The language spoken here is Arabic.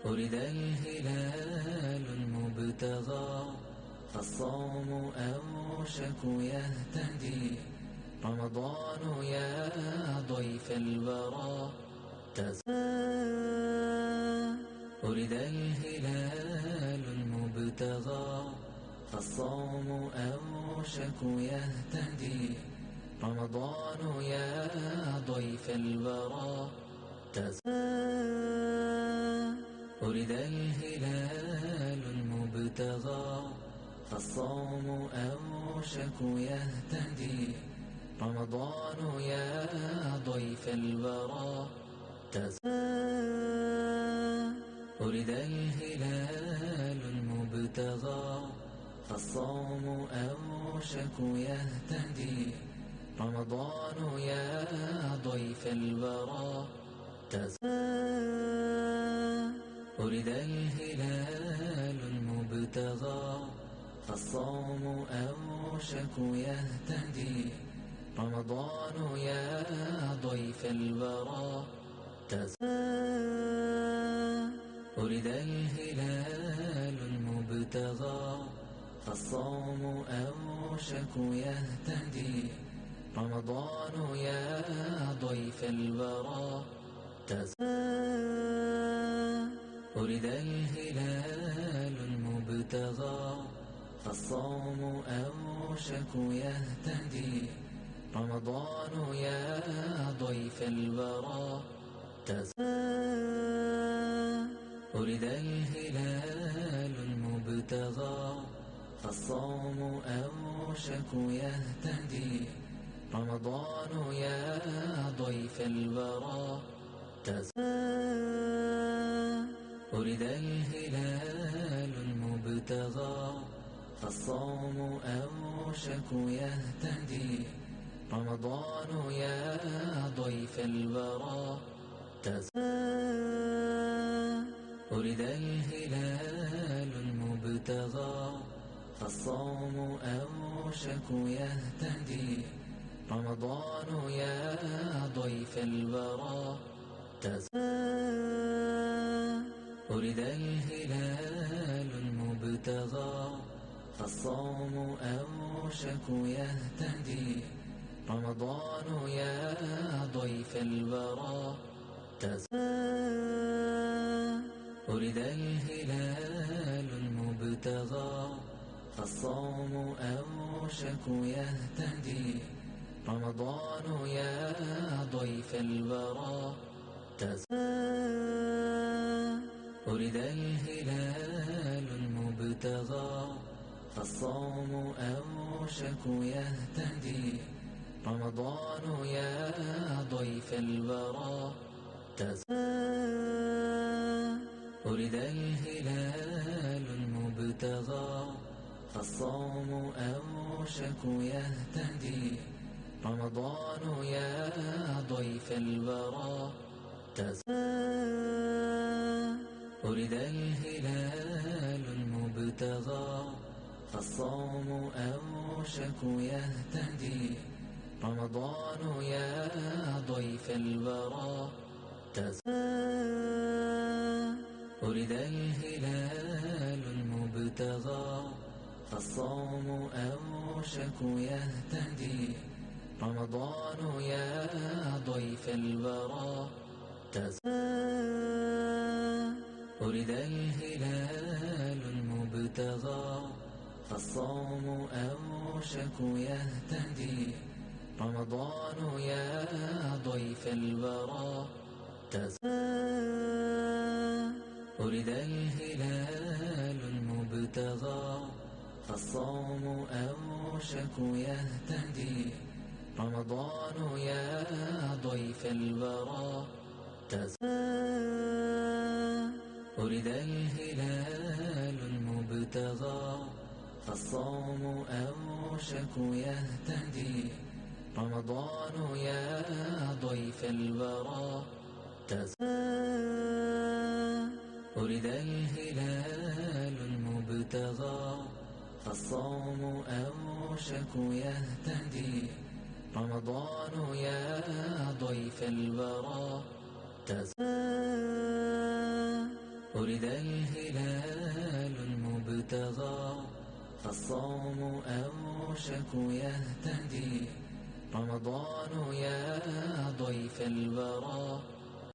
ولد الهلال المبتغى فالصوم أوشك يهتدي رمضان يا ضيف الورى ولد الهلال المبتغى فالصوم أوشك يهتدي رمضان يا ضيف الورى ولد الهلال المبتغى فالصوم أوشك يهتدي رمضان يا ضيف الورى ولد الهلال المبتغى فالصوم أوشك يهتدي رمضان يا ضيف الورى ولد الهلال المبتغى فالصوم أوشك يهتدي رمضان يا ضيف الورى ولد الهلال المبتغى فالصوم أوشك يهتدي رمضان يا ضيف الورى ولد الهلال المبتغى فالصوم أوشك يهتدي رمضان يا ضيف الورى ولد الهلال المبتغى فالصوم أوشك يهتدي رمضان يا ضيف الورى ولد الهلال المبتغى فالصوم أوشك يهتدي رمضان يا ضيف الورى ولد الهلال المبتغى فالصوم أوشك يهتدي رمضان يا ضيف الورى ولد الهلال المبتغى فالصوم أوشك يهتدي رمضان يا ضيف الورى ولد الهلال المبتغى فالصوم أوشك يهتدي رمضان يا ضيف الورى ولد الهلال المبتغى فالصوم أوشك يهتدي رمضان يا ضيف الورى ولد الهلال المبتغى فالصوم أوشك يهتدي رمضان يا ضيف الورى ولد الهلال المبتغى فالصوم أوشك يهتدي رمضان يا ضيف الورى ولد الهلال المبتغى فالصوم أوشك يهتدي رمضان يا ضيف الورى ولد الهلال المبتغى فالصوم أوشك يهتدي رمضان يا ضيف الورى ولد الهلال المبتغى فالصوم أوشك يهتدي رمضان يا ضيف الورى ولد الهلال المبتغى فالصوم أوشك يهتدي رمضان يا ضيف الورى ولد الهلال المبتغى فالصوم أوشك يهتدي رمضان يا ضيف الورى ولد الهلال المبتغى فالصوم أوشك يهتدي رمضان يا ضيف الورى